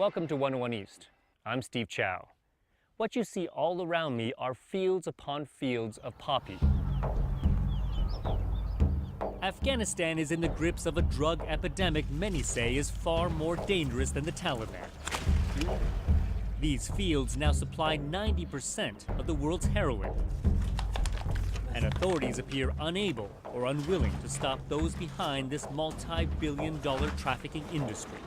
Welcome to 101 East. I'm Steve Chow. What you see all around me are fields upon fields of poppy. Afghanistan is in the grips of a drug epidemic many say is far more dangerous than the Taliban. These fields now supply 90% of the world's heroin. And authorities appear unable or unwilling to stop those behind this multi-billion-dollar trafficking industry.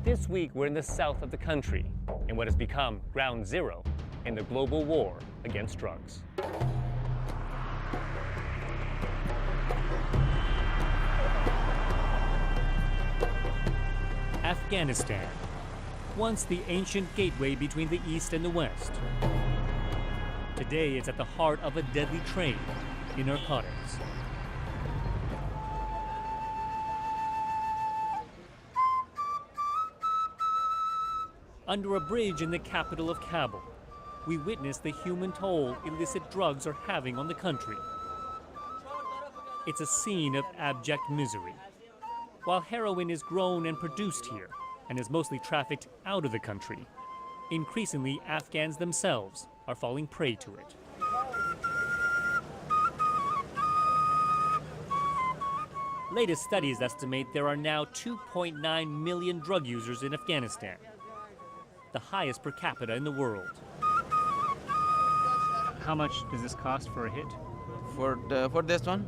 This week, we're in the south of the country, in what has become ground zero in the global war against drugs. Afghanistan, once the ancient gateway between the East and the West. Today, it's at the heart of a deadly trade in narcotics. Under a bridge in the capital of Kabul, we witness the human toll illicit drugs are having on the country. It's a scene of abject misery. While heroin is grown and produced here and is mostly trafficked out of the country, increasingly Afghans themselves are falling prey to it. Latest studies estimate there are now 2.9 million drug users in Afghanistan, the highest per capita in the world. How much does this cost for a hit? For this one?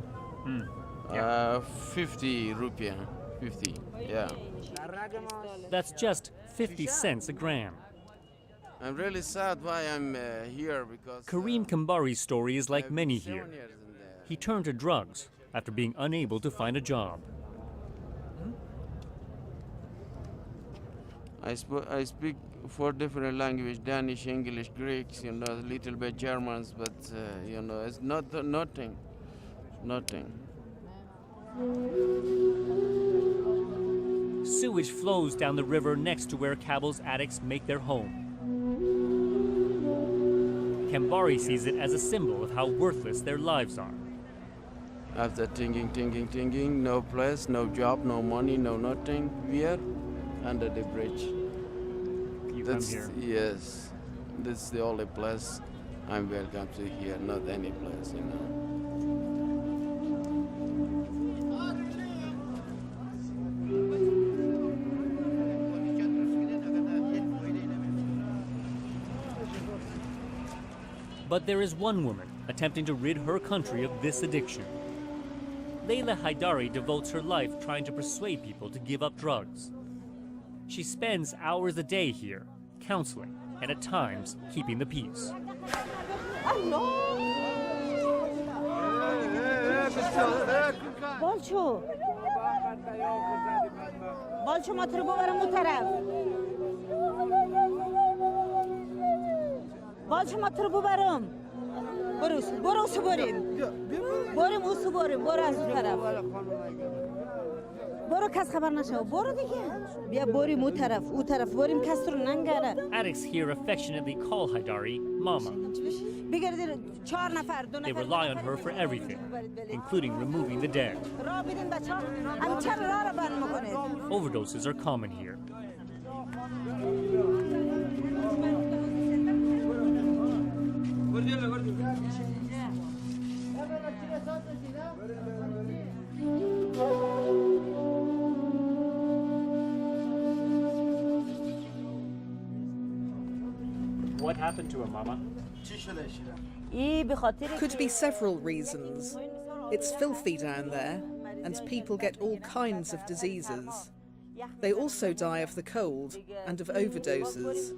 50 rupiah. 50, yeah. That's just 50 cents a gram. I'm really sad why I'm here because... Kareem Kambari's story is like many here. He turned to drugs after being unable to find a job. I speak 4 different languages, Danish, English, Greek, a little bit Germans, but, it's nothing. Sewage flows down the river next to where Kabul's addicts make their home. Kambari sees it as a symbol of how worthless their lives are. After thinking, no place, no job, no money, no nothing, we are under the bridge. Come here? Yes, this is the only place I'm welcome to here, not any place, But there is one woman attempting to rid her country of this addiction. Layla Haidari devotes her life trying to persuade people to give up drugs. She spends hours a day here, counseling, and at times, keeping the peace. Addicts here affectionately call Haidari Mama. They rely on her for everything, including removing the dead. Overdoses are common here. What happened to her, Mama? Could be several reasons. It's filthy down there, and people get all kinds of diseases. They also die of the cold and of overdoses.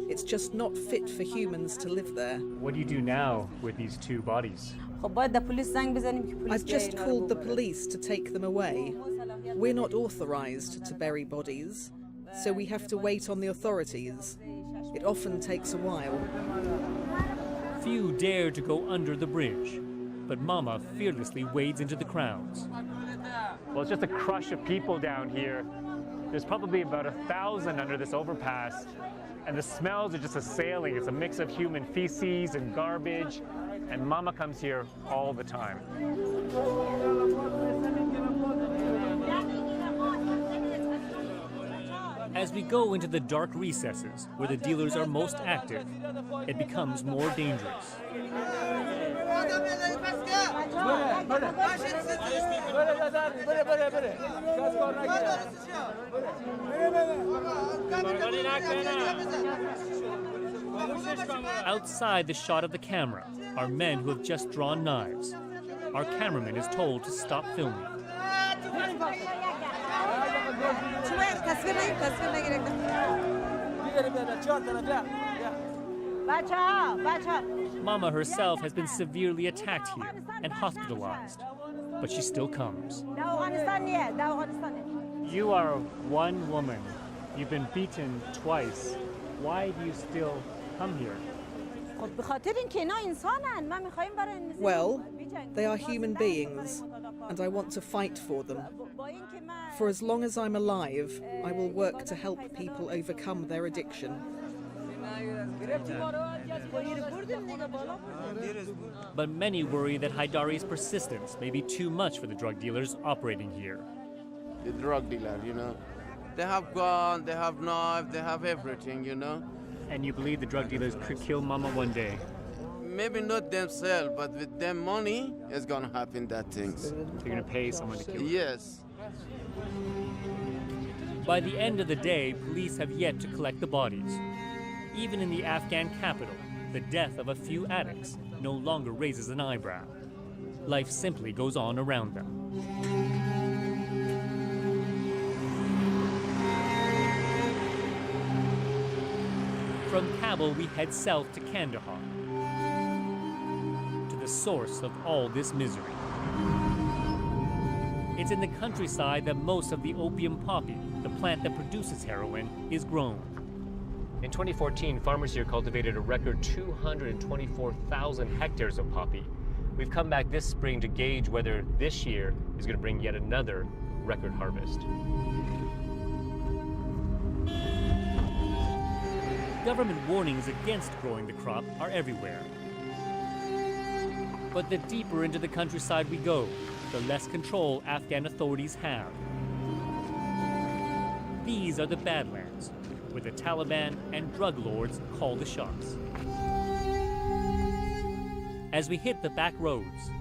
It's just not fit for humans to live there. What do you do now with these 2 bodies? I've just called the police to take them away. We're not authorized to bury bodies, so we have to wait on the authorities. It often takes a while. Few dare to go under the bridge, but Mama fearlessly wades into the crowds. Well, it's just a crush of people down here. There's probably about 1,000 under this overpass, and the smells are just assailing. It's a mix of human feces and garbage, and Mama comes here all the time. As we go into the dark recesses where the dealers are most active, it becomes more dangerous. Outside the shot of the camera are men who have just drawn knives. Our cameraman is told to stop filming. Mama herself has been severely attacked here and hospitalized, but she still comes. You are one woman. You've been beaten twice. Why do you still come here? Well, they are human beings, and I want to fight for them. For as long as I'm alive, I will work to help people overcome their addiction. But many worry that Haidari's persistence may be too much for the drug dealers operating here. The drug dealer, you know, they have gun, they have knife, they have everything, you know. And you believe the drug dealers could kill Mama one day? Maybe not themselves, but with them money, it's gonna happen that things. They're gonna pay someone to kill her? Yes. By the end of the day, police have yet to collect the bodies. Even in the Afghan capital, the death of a few addicts no longer raises an eyebrow. Life simply goes on around them. From Kabul, we head south to Kandahar, to the source of all this misery. It's in the countryside that most of the opium poppy, the plant that produces heroin, is grown. In 2014, farmers here cultivated a record 224,000 hectares of poppy. We've come back this spring to gauge whether this year is going to bring yet another record harvest. Government warnings against growing the crop are everywhere. But the deeper into the countryside we go, the less control Afghan authorities have. These are the Badlands, where the Taliban and drug lords call the shots. As we hit the back roads.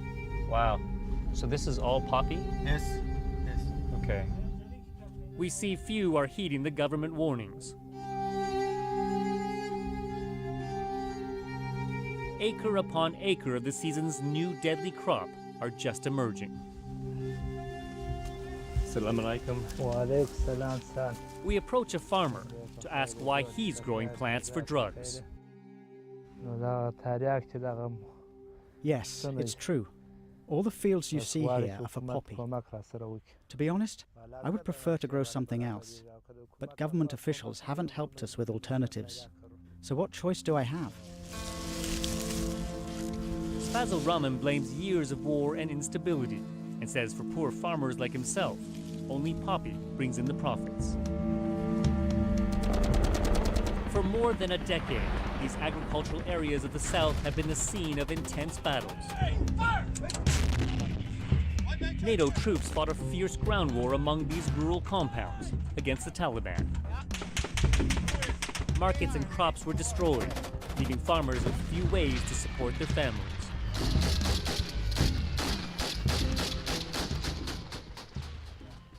Wow, so this is all poppy? Yes. Okay. We see few are heeding the government warnings. Acre upon acre of the season's new deadly crop are just emerging. Assalamu alaikum. We approach a farmer to ask why he's growing plants for drugs. Yes, it's true. All the fields you see here are for poppy. To be honest, I would prefer to grow something else. But government officials haven't helped us with alternatives. So what choice do I have? Fazil Rahman blames years of war and instability and says for poor farmers like himself, only poppy brings in the profits. For more than a decade, these agricultural areas of the South have been the scene of intense battles. NATO troops fought a fierce ground war among these rural compounds against the Taliban. Markets and crops were destroyed, leaving farmers with few ways to support their families.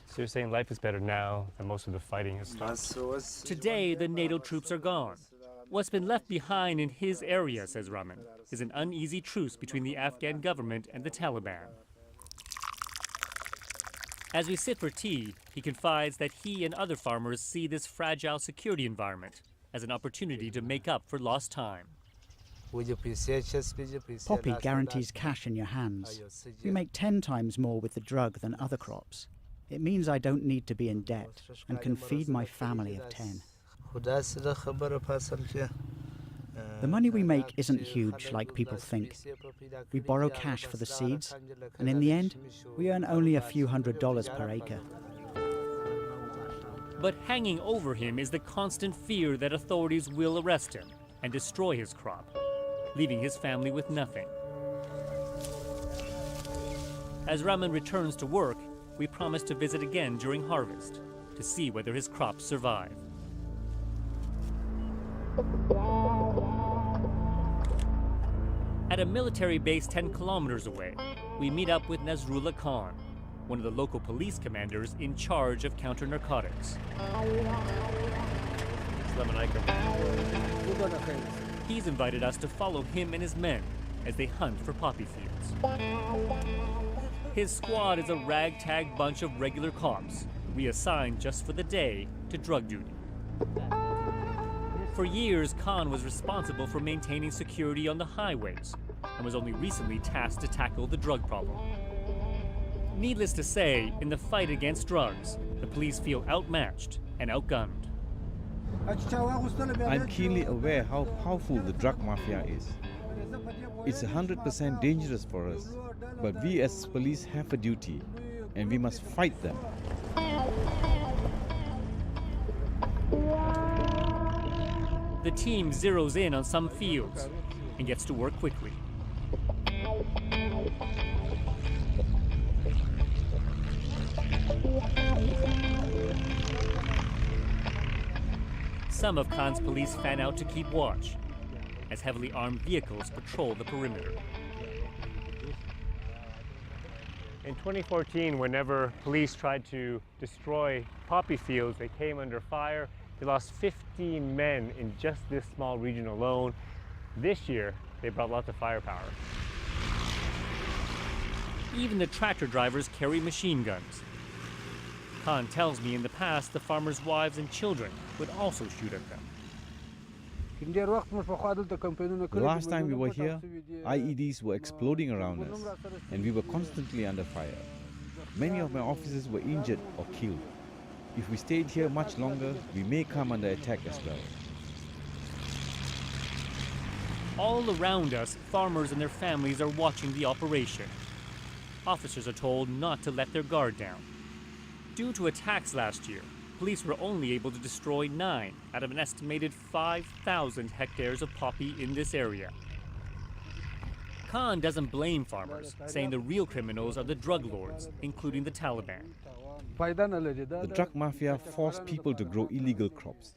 So you're saying life is better now that most of the fighting has stopped? Today, the NATO troops are gone. What's been left behind in his area, says Rahman, is an uneasy truce between the Afghan government and the Taliban. As we sit for tea, he confides that he and other farmers see this fragile security environment as an opportunity to make up for lost time. Poppy guarantees cash in your hands. We make 10 times more with the drug than other crops. It means I don't need to be in debt and can feed my family of 10. The money we make isn't huge like people think. We borrow cash for the seeds, and in the end, we earn only a few $100s per acre. But hanging over him is the constant fear that authorities will arrest him and destroy his crop, leaving his family with nothing. As Rahman returns to work, we promise to visit again during harvest to see whether his crops survive. At a military base 10 kilometers away, we meet up with Nasrullah Khan, one of the local police commanders in charge of counter-narcotics. He's invited us to follow him and his men as they hunt for poppy fields. His squad is a ragtag bunch of regular cops, reassigned just for the day to drug duty. For years, Khan was responsible for maintaining security on the highways and was only recently tasked to tackle the drug problem. Needless to say, in the fight against drugs, the police feel outmatched and outgunned. I'm keenly aware how powerful the drug mafia is. It's 100% dangerous for us, but we as police have a duty, and we must fight them. The team zeroes in on some fields and gets to work quickly. Some of Khan's police fan out to keep watch as heavily armed vehicles patrol the perimeter. In 2014, whenever police tried to destroy poppy fields, they came under fire. They lost 15 men in just this small region alone. This year, they brought lots of firepower. Even the tractor drivers carry machine guns. Khan tells me in the past the farmers' wives and children would also shoot at them. The last time we were here, IEDs were exploding around us, and we were constantly under fire. Many of my officers were injured or killed. If we stayed here much longer, we may come under attack as well. All around us, farmers and their families are watching the operation. Officers are told not to let their guard down. Due to attacks last year, police were only able to destroy 9 out of an estimated 5,000 hectares of poppy in this area. Khan doesn't blame farmers, saying the real criminals are the drug lords, including the Taliban. The drug mafia force people to grow illegal crops.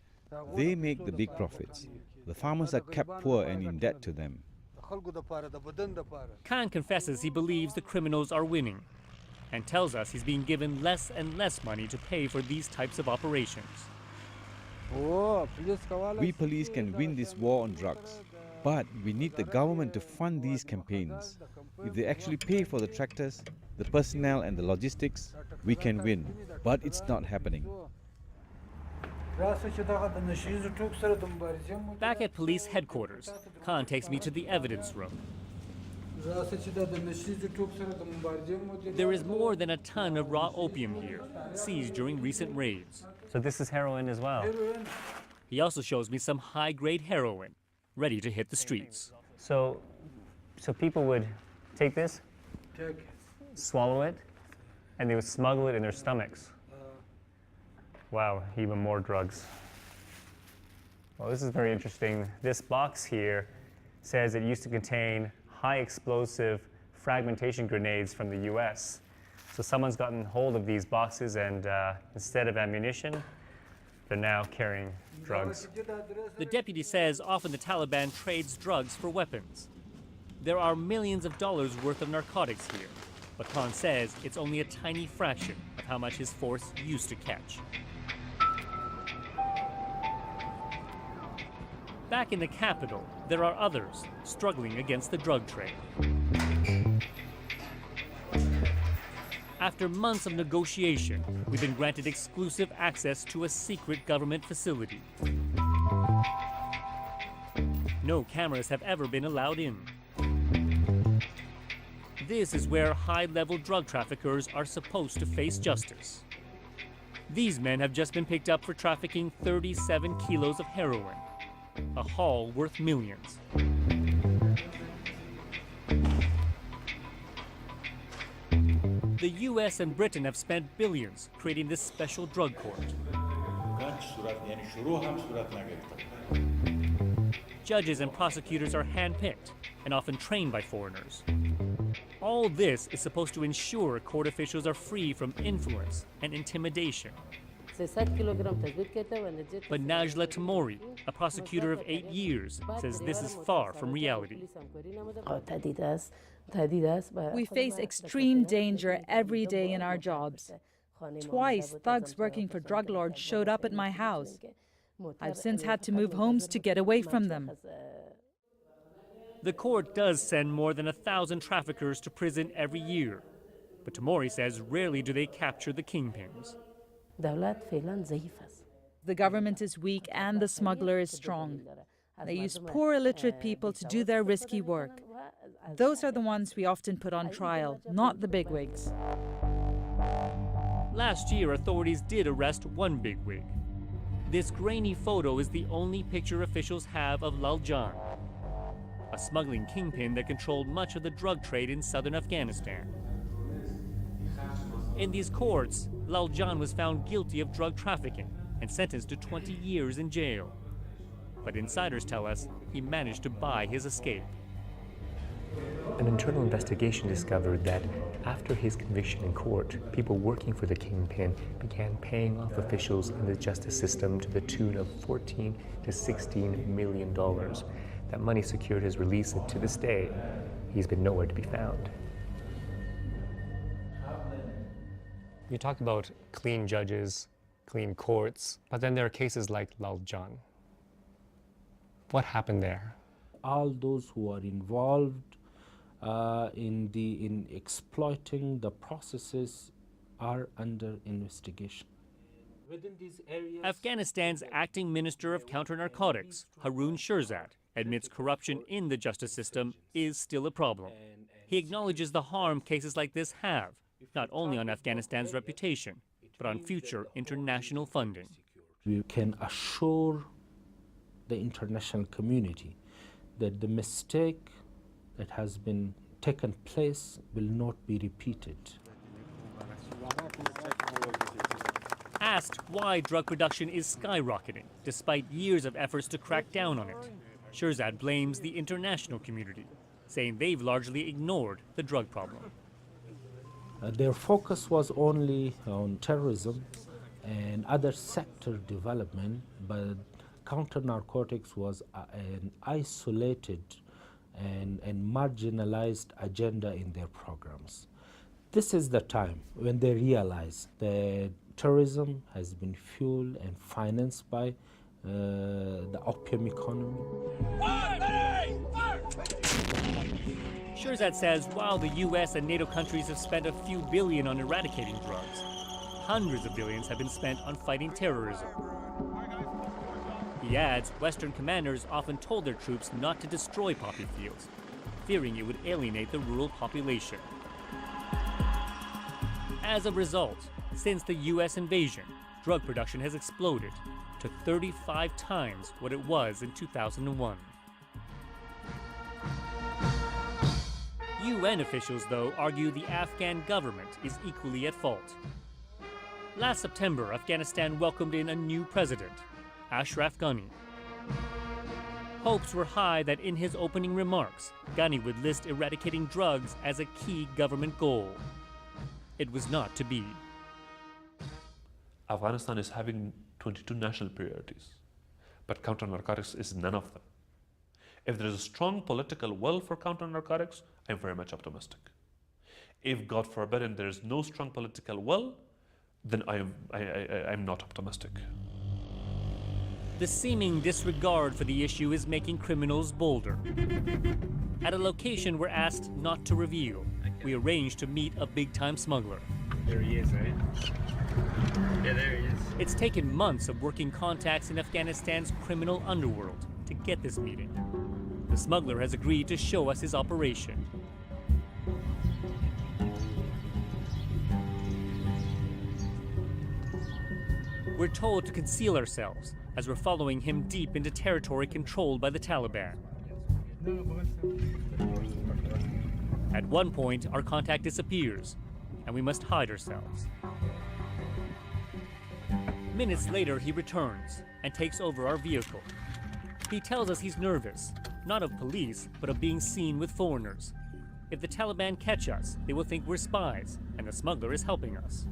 They make the big profits. The farmers are kept poor and in debt to them. Khan confesses he believes the criminals are winning and tells us he's being given less and less money to pay for these types of operations. We police can win this war on drugs, but we need the government to fund these campaigns. If they actually pay for the tractors, the personnel and the logistics, we can win, but it's not happening. Back at police headquarters, Khan takes me to the evidence room. There is more than a ton of raw opium here, seized during recent raids. So this is heroin as well. He also shows me some high-grade heroin, ready to hit the streets. So people would take this, swallow it, and they would smuggle it in their stomachs. Wow, even more drugs. Well, this is very interesting. This box here says it used to contain high explosive fragmentation grenades from the US. So someone's gotten hold of these boxes and instead of ammunition, they're now carrying drugs. The deputy says often the Taliban trades drugs for weapons. There are millions of dollars worth of narcotics here, but Khan says it's only a tiny fraction of how much his force used to catch. Back in the capital, there are others struggling against the drug trade. After months of negotiation, we've been granted exclusive access to a secret government facility. No cameras have ever been allowed in. This is where high-level drug traffickers are supposed to face justice. These men have just been picked up for trafficking 37 kilos of heroin, a haul worth millions. The US and Britain have spent billions creating this special drug court. Judges and prosecutors are handpicked and often trained by foreigners. All this is supposed to ensure court officials are free from influence and intimidation. But Najla Tamori, a prosecutor of 8 years, says this is far from reality. We face extreme danger every day in our jobs. Twice, thugs working for drug lords showed up at my house. I've since had to move homes to get away from them. The court does send more than 1,000 traffickers to prison every year. But Tamori says rarely do they capture the kingpins. The government is weak and the smuggler is strong. They use poor illiterate people to do their risky work. Those are the ones we often put on trial, not the bigwigs. Last year, authorities did arrest one bigwig. This grainy photo is the only picture officials have of Laljan, a smuggling kingpin that controlled much of the drug trade in southern Afghanistan. In these courts, Laljan was found guilty of drug trafficking and sentenced to 20 years in jail. But insiders tell us he managed to buy his escape. An internal investigation discovered that after his conviction in court, people working for the kingpin began paying off officials in the justice system to the tune of $14 to $16 million. That money secured his release, and to this day, he's been nowhere to be found. You talked about clean judges, clean courts, but then there are cases like Laljan. What happened there? All those who are involved in exploiting the processes are under investigation. Within these areas, Afghanistan's acting minister of counter-narcotics, Haroon Shirzad, admits corruption in the justice system is still a problem. He acknowledges the harm cases like this have, not only on Afghanistan's reputation, but on future international funding. We can assure the international community that the mistake that has been taken place will not be repeated. Asked why drug production is skyrocketing despite years of efforts to crack down on it, Shirzad blames the international community, saying they've largely ignored the drug problem. Their focus was only on terrorism and other sector development, but counter-narcotics was an isolated and marginalized agenda in their programs. This is the time when they realized that terrorism has been fueled and financed by the opium economy. Shirzad says while the US and NATO countries have spent a few billion on eradicating drugs, hundreds of billions have been spent on fighting terrorism. He adds Western commanders often told their troops not to destroy poppy fields, fearing it would alienate the rural population. As a result, since the US invasion, drug production has exploded to 35 times what it was in 2001. UN officials, though, argue the Afghan government is equally at fault. Last September, Afghanistan welcomed in a new president, Ashraf Ghani. Hopes were high that in his opening remarks, Ghani would list eradicating drugs as a key government goal. It was not to be. Afghanistan is having 22 national priorities, but counter-narcotics is none of them. If there is a strong political will for counter-narcotics, I'm very much optimistic. If, God forbid, there is no strong political will, then I'm not optimistic. The seeming disregard for the issue is making criminals bolder. At a location we're asked not to reveal, we arranged to meet a big-time smuggler. There he is, right? Yeah, there he is. It's taken months of working contacts in Afghanistan's criminal underworld to get this meeting. The smuggler has agreed to show us his operation. We're told to conceal ourselves as we're following him deep into territory controlled by the Taliban. At one point, our contact disappears, and we must hide ourselves. Minutes later, he returns and takes over our vehicle. He tells us he's nervous, not of police, but of being seen with foreigners. If the Taliban catch us, they will think we're spies, and the smuggler is helping us.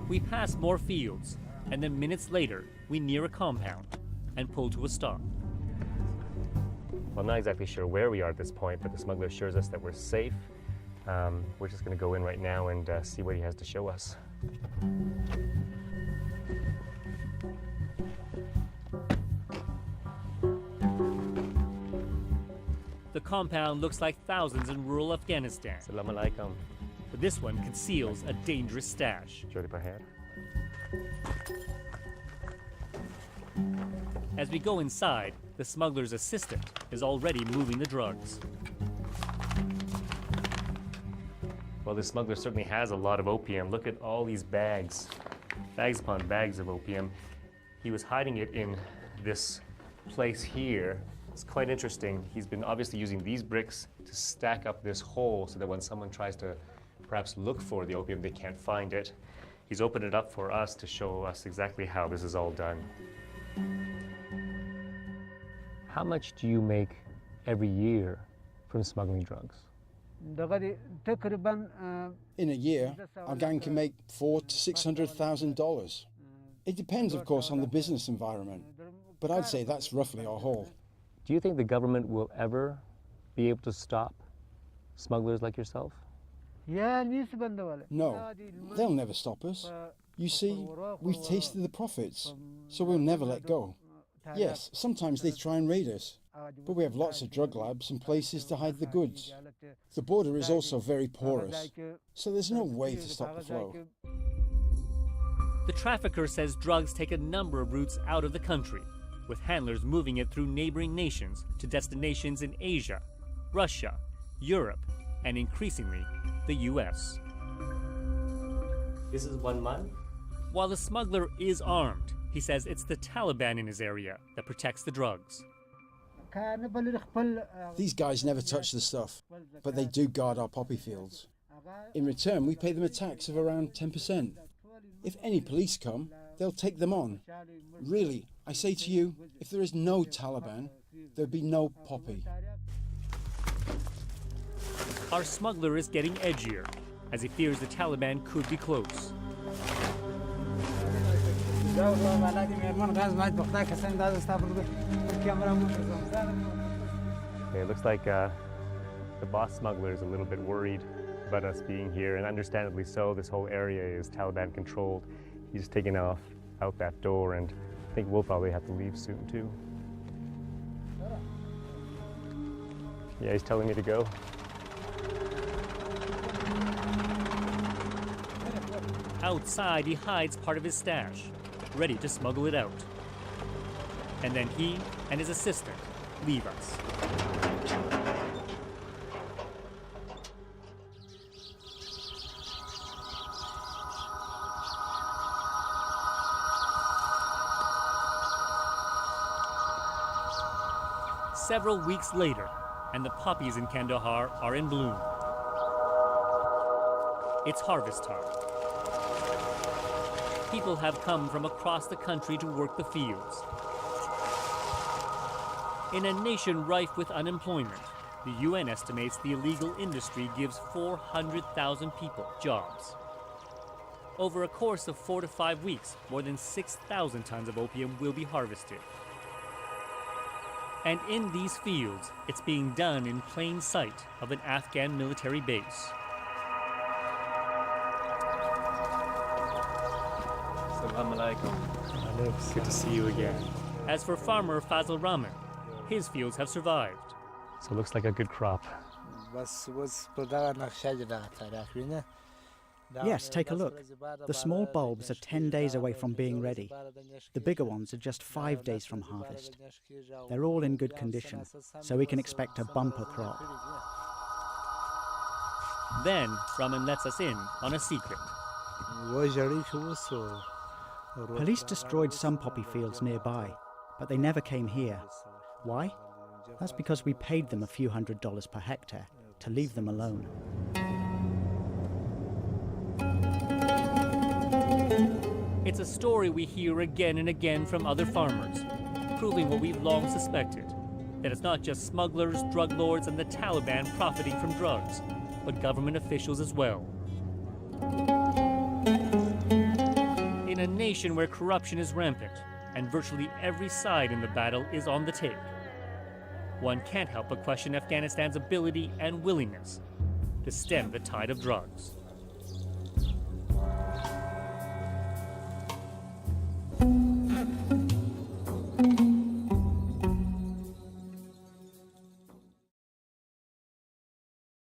We pass more fields, and then minutes later, we near a compound and pull to a stop. Well, I'm not exactly sure where we are at this point, but the smuggler assures us that we're safe. We're just going to go in right now and see what he has to show us. The compound looks like thousands in rural Afghanistan, Assalamu alaikum. but this one conceals a dangerous stash. Jodi Paher. As we go inside, the smuggler's assistant is already moving the drugs. Well, this smuggler certainly has a lot of opium. Look at all these bags, bags upon bags of opium. He was hiding it in this place here. It's quite interesting. He's been obviously using these bricks to stack up this hole so that when someone tries to perhaps look for the opium, they can't find it. He's opened it up for us to show us exactly how this is all done. How much do you make every year from smuggling drugs? In a year, our gang can make $400,000 to $600,000. It depends, of course, on the business environment, but I'd say that's roughly our haul. Do you think the government will ever be able to stop smugglers like yourself? No, they'll never stop us. You see, we've tasted the profits, so we'll never let go. Yes, sometimes they try and raid us, but we have lots of drug labs and places to hide the goods. The border is also very porous, so there's no way to stop the flow. The trafficker says drugs take a number of routes out of the country, with handlers moving it through neighboring nations to destinations in Asia, Russia, Europe, and increasingly, the US. This is 1 month? While the smuggler is armed, he says it's the Taliban in his area that protects the drugs. These guys never touch the stuff, but they do guard our poppy fields. In return, we pay them a tax of around 10%. If any police come, they'll take them on. Really, I say to you, if there is no Taliban, there'd be no poppy. Our smuggler is getting edgier, as he fears the Taliban could be close. Okay, it looks like the boss smuggler is a little bit worried about us being here, and understandably so. This whole area is Taliban controlled. He's taken out that door, and I think we'll probably have to leave soon too. Yeah, he's telling me to go. Outside, he hides part of his stash, ready to smuggle it out. And then he and his assistant leave us. Several weeks later, and the poppies in Kandahar are in bloom. It's harvest time. People have come from across the country to work the fields. In a nation rife with unemployment, the UN estimates the illegal industry gives 400,000 people jobs. Over a course of 4 to 5 weeks, more than 6,000 tons of opium will be harvested. And in these fields, it's being done in plain sight of an Afghan military base. Assalamu alaikum. It's good to see you again. As for farmer Fazl Rahman, his fields have survived. So it looks like a good crop. Yes, take a look. The small bulbs are 10 days away from being ready. The bigger ones are just 5 days from harvest. They're all in good condition, so we can expect a bumper crop. Then Rahman lets us in on a secret. Police destroyed some poppy fields nearby, but they never came here. Why? That's because we paid them a few $100s per hectare to leave them alone. It's a story we hear again and again from other farmers, proving what we've long suspected, that it's not just smugglers, drug lords, and the Taliban profiting from drugs, but government officials as well. a nation where corruption is rampant and virtually every side in the battle is on the take, one can't help but question Afghanistan's ability and willingness to stem the tide of drugs.